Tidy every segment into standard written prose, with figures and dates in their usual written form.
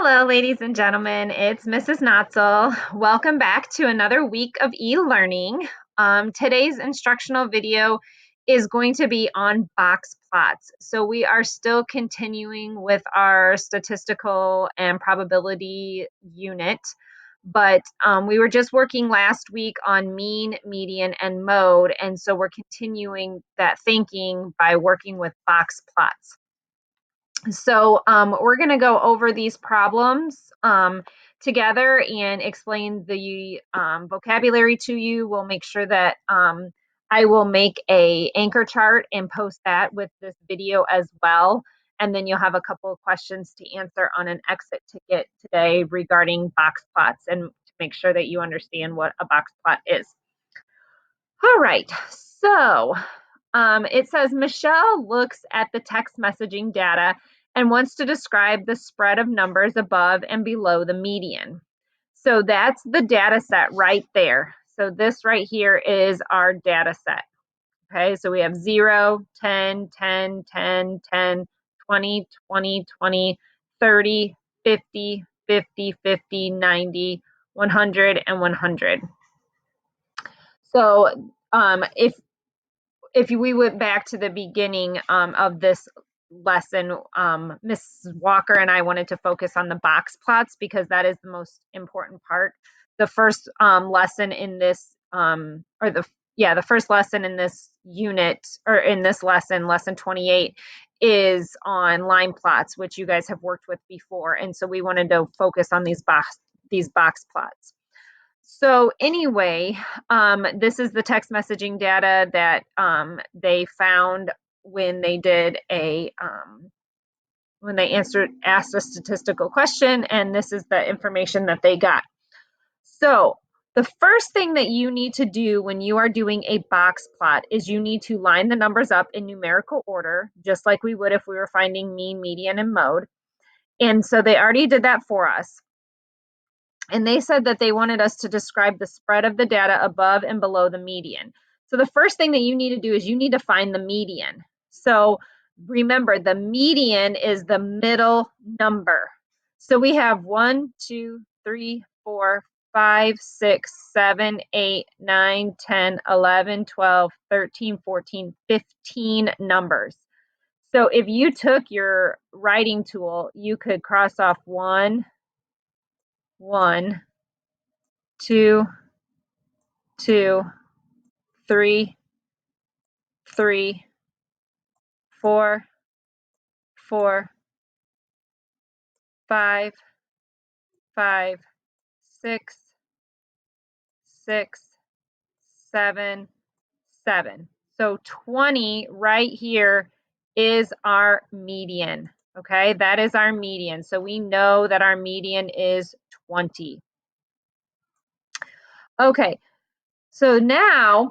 Hello, ladies and gentlemen. It's Mrs. Notzel. Welcome back to another week of e-learning. Today's instructional video is going to be on box plots. So we are still continuing with our statistical and probability unit, but we were just working last week on mean, median, and mode, and so we're continuing that thinking by working with box plots. So we're going to go over these problems together and explain the vocabulary to you. We'll make sure that I will make a anchor chart and post that with this video as well. And then you'll have a couple of questions to answer on an exit ticket today regarding box plots and to make sure that you understand what a box plot is. All right, so it says Michelle looks at the text messaging data and wants to describe the spread of numbers above and below the median. So that's the data set right there. So this right here is our data set. Okay, so we have 0, 10, 10, 10, 10, 20, 20, 20, 30, 50, 50, 50, 90, 100, and 100. So if we went back to the beginning of this lesson, Ms. Walker and I wanted to focus on the box plots because that is the most important part. The first lesson in this, the first lesson in this unit, or in this lesson, lesson 28, is on line plots, which you guys have worked with before. And so we wanted to focus on these box plots. So anyway, this is the text messaging data that they found when they did when they asked a statistical question, and this is the information that they got. So the first thing that you need to do when you are doing a box plot is you need to line the numbers up in numerical order, just like we would if we were finding mean, median, and mode. And so they already did that for us. And they said that they wanted us to describe the spread of the data above and below the median. So the first thing that you need to do is you need to find the median. So remember, the median is the middle number. So we have 1, 2, 3, 4, 5, 6, 7, 8, 9, 10, 11, 12, 13, 14, 15 numbers. So if you took your writing tool, you could cross off 1, 1, 2, 2, 3, 3, 4, 4, 5, 5, 6, 6, 7, 7. So 20 right here is our median. Okay, that is our median. So we know that our median is 20. Okay, so now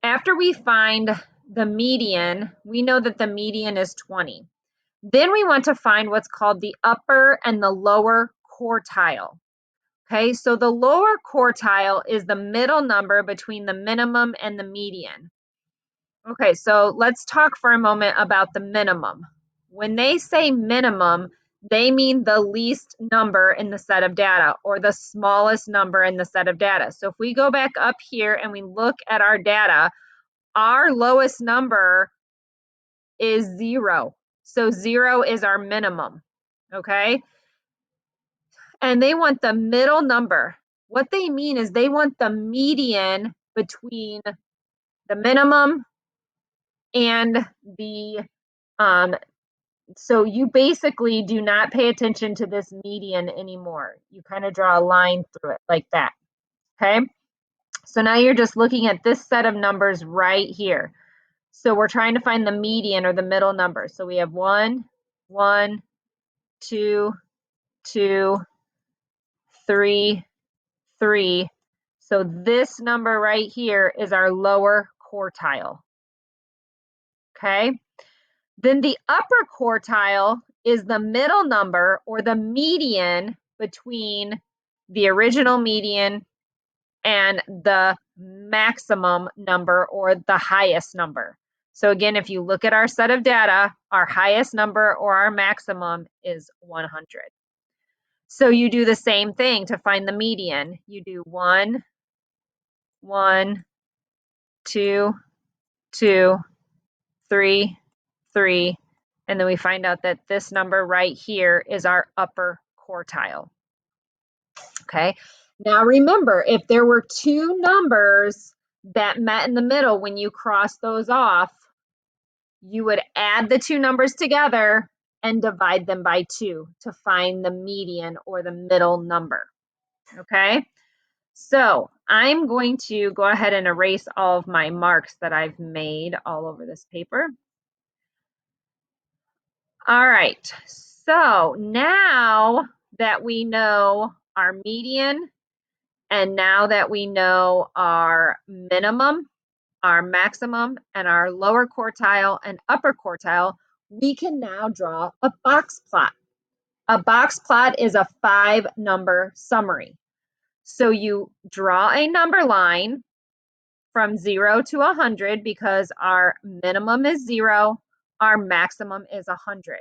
after we find the median, we know that the median is 20. Then we want to find what's called the upper and the lower quartile. Okay, so the lower quartile is the middle number between the minimum and the median. Okay, so let's talk for a moment about the minimum. When they say minimum, they mean the least number in the set of data or the smallest number in the set of data. So if we go back up here and we look at our data, our lowest number is 0. So 0 is our minimum, okay? And they want the middle number. What they mean is they want the median between the minimum and the, so you basically do not pay attention to this median anymore. You kind of draw a line through it like that, okay? So now you're just looking at this set of numbers right here. So we're trying to find the median or the middle number. So we have 1, 1, 2, 2, 3, 3. So this number right here is our lower quartile. Okay. Then the upper quartile is the middle number or the median between the original median and the maximum number or the highest number. So again, if you look at our set of data, our highest number or our maximum is 100. So you do the same thing to find the median. You do 1, 1, 2, 2, 3, 3, and then we find out that this number right here is our upper quartile. Okay, now remember, if there were two numbers that met in the middle, when you cross those off, you would add the two numbers together and divide them by 2 to find the median or the middle number. Okay, so I'm going to go ahead and erase all of my marks that I've made all over this paper. All right, so now that we know our median, and now that we know our minimum, our maximum, and our lower quartile and upper quartile, we can now draw a box plot. A box plot is a 5-number summary. So you draw a number line from 0 to 100 because our minimum is 0, our maximum is 100.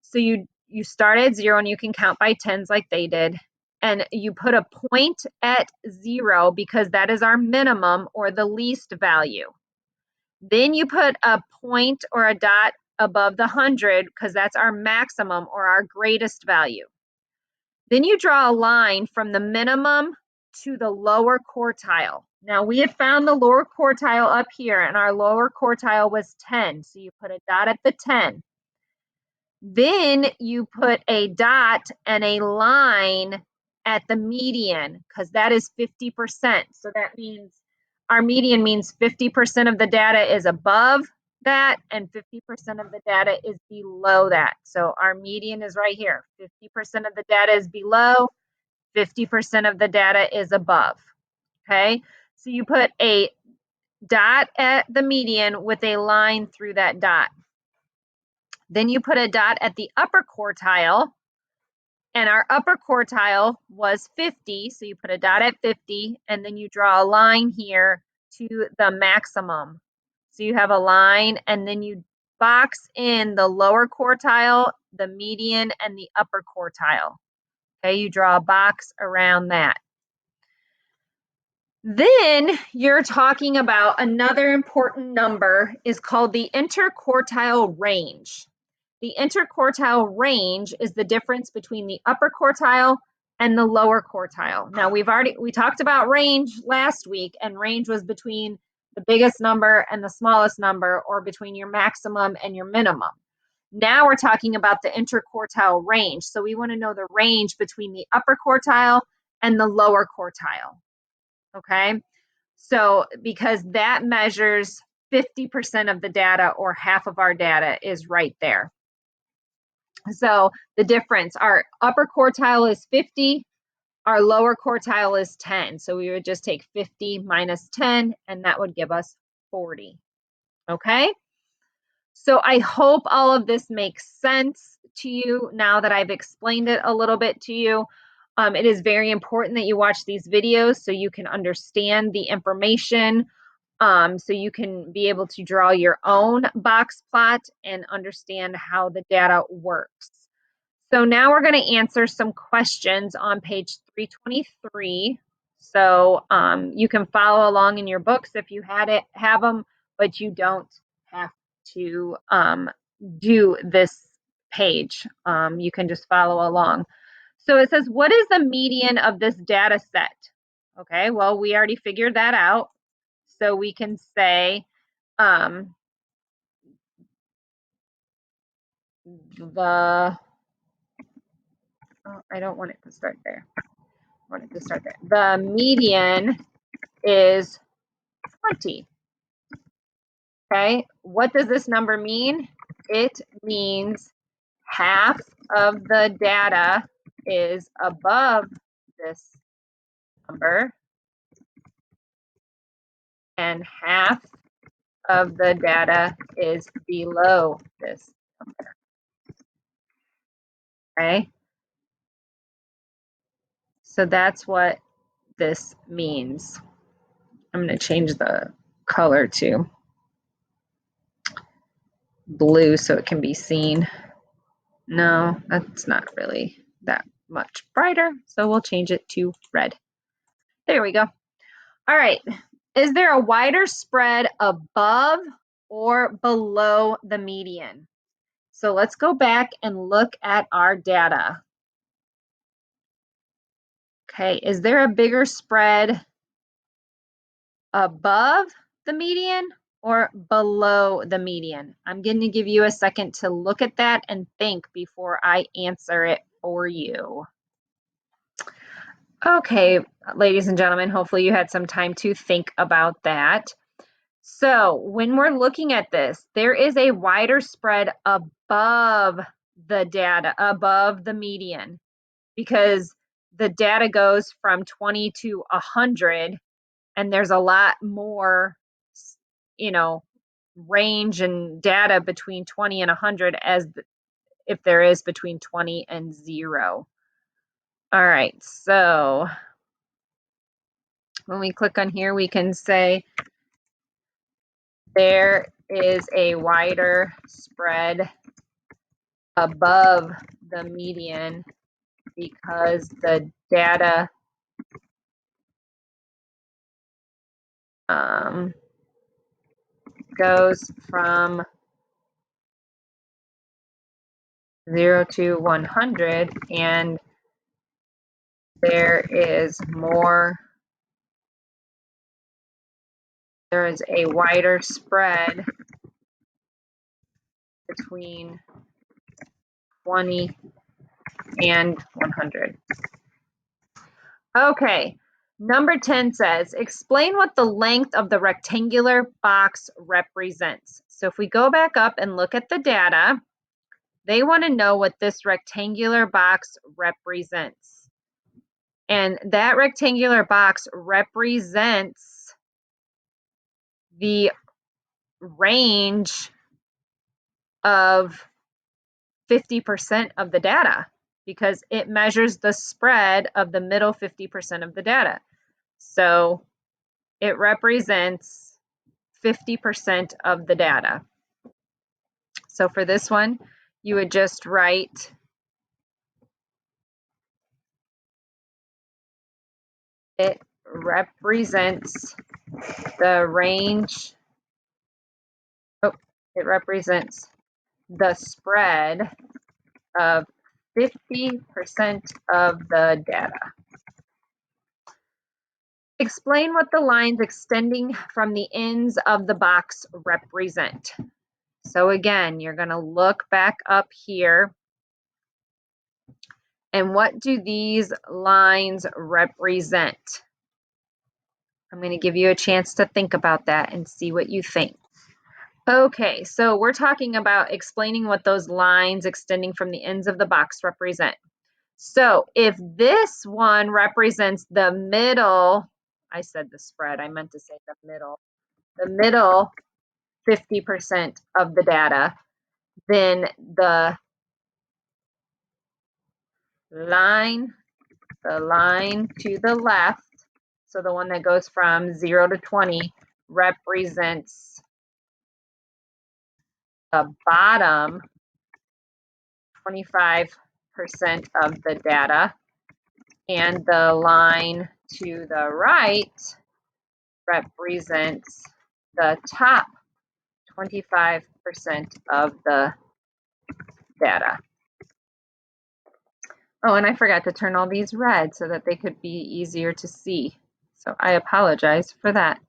So you start at 0 and you can count by tens like they did. And you put a point at 0 because that is our minimum or the least value. Then you put a point or a dot above the 100 because that's our maximum or our greatest value. Then you draw a line from the minimum to the lower quartile. Now we had found the lower quartile up here, and our lower quartile was 10. So you put a dot at the 10. Then you put a dot and a line at the median because that is 50%. So that means our median means 50% of the data is above that and 50% of the data is below that. So our median is right here. 50% of the data is below, 50% of the data is above. Okay, so you put a dot at the median with a line through that dot. Then you put a dot at the upper quartile, and our upper quartile was 50, so you put a dot at 50, and then you draw a line here to the maximum. So you have a line, and then you box in the lower quartile, the median, and the upper quartile. Okay, you draw a box around that. Then you're talking about another important number is called the interquartile range. The interquartile range is the difference between the upper quartile and the lower quartile. Now we talked about range last week, and range was between the biggest number and the smallest number, or between your maximum and your minimum. Now we're talking about the interquartile range. So we want to know the range between the upper quartile and the lower quartile. Okay, so because that measures 50% of the data, or half of our data is right there. So the difference, our upper quartile is 50, our lower quartile is 10. So we would just take 50 minus 10, and that would give us 40. Okay, so I hope all of this makes sense to you now that I've explained it a little bit to you. It is very important that you watch these videos so you can understand the information, so you can be able to draw your own box plot and understand how the data works. So now we're going to answer some questions on page 323. So you can follow along in your books if you have them, but you don't have to do this page. You can just follow along. So it says, what is the median of this data set? Okay, well, we already figured that out. So we can say I don't want it to start there. I want it to start there. The median is 20. Okay, what does this number mean? It means half of the data is above this number and half of the data is below this number. Okay, so that's what this means. I'm going to change the color to blue so it can be seen. No, that's not really that much brighter, so we'll change it to red. There we go. All right. Is there a wider spread above or below the median? So let's go back and look at our data. Okay, is there a bigger spread above the median or below the median? I'm going to give you a second to look at that and think before I answer it for you. Okay, ladies and gentlemen, hopefully you had some time to think about that. So when we're looking at this, there is a wider spread above the data, above the median, because the data goes from 20 to 100, and there's a lot more, you know, range and data between 20 and 100 as if there is between 20 and 0. All right, so when we click on here, we can say there is a wider spread above the median because the data goes from 0 to 100, and there is a wider spread between 20 and 100. Okay, number 10 says, explain what the length of the rectangular box represents. So if we go back up and look at the data, they want to know what this rectangular box represents. And that rectangular box represents the range of 50% of the data, because it measures the spread of the middle 50% of the data. So it represents 50% of the data. So for this one, you would just write it represents the range. It represents the spread of 50% of the data. Explain what the lines extending from the ends of the box represent. So again, you're going to look back up here. And what do these lines represent? I'm going to give you a chance to think about that and see what you think. Okay, so we're talking about explaining what those lines extending from the ends of the box represent. So if this one represents the middle, I said the spread, I meant to say the middle 50% of the data, then the line to the left, so the one that goes from 0 to 20, represents the bottom 25% of the data, and the line to the right represents the top 25% of the data. Oh, and I forgot to turn all these red so that they could be easier to see. So I apologize for that.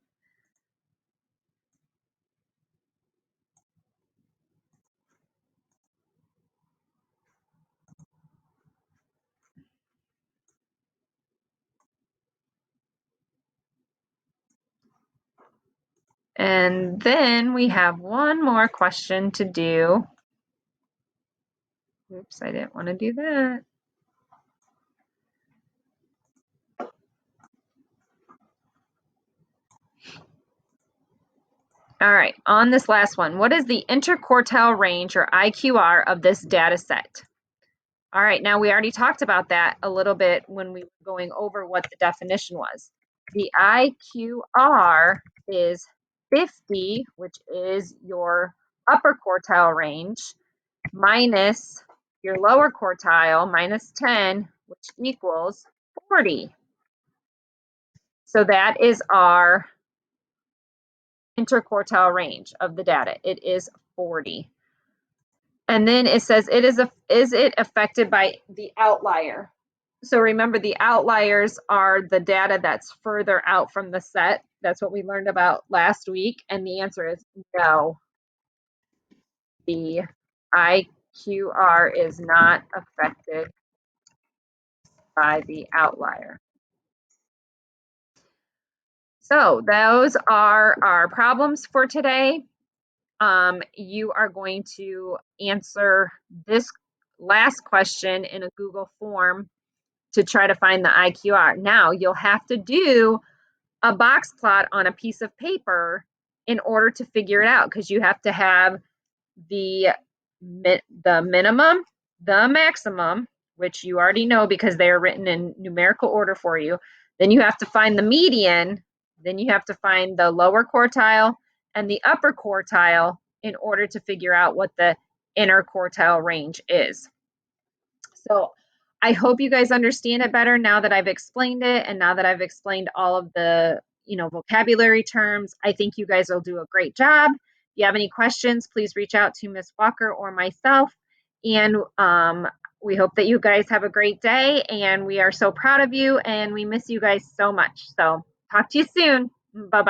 And then we have one more question to do. Oops, I didn't want to do that. All right, on this last one, what is the interquartile range, or IQR, of this data set? All right, now we already talked about that a little bit when we were going over what the definition was. The IQR is 50, which is your upper quartile range, minus your lower quartile, minus 10, which which equals 40. So that is our interquartile range of the data. It is 40. And then it says, is it affected by the outlier? So remember, the outliers are the data that's further out from the set. That's what we learned about last week. And the answer is no. The IQR is not affected by the outlier. So those are our problems for today. You are going to answer this last question in a Google form to try to find the IQR. Now, you'll have to do a box plot on a piece of paper in order to figure it out, because you have to have the minimum, the maximum, which you already know because they are written in numerical order for you. Then you have to find the median. Then you have to find the lower quartile and the upper quartile in order to figure out what the interquartile range is. So I hope you guys understand it better now that I've explained it, and now that I've explained all of the vocabulary terms. I think you guys will do a great job. If you have any questions, please reach out to Ms. Walker or myself. And we hope that you guys have a great day, and we are so proud of you, and we miss you guys so much. So talk to you soon. Bye-bye.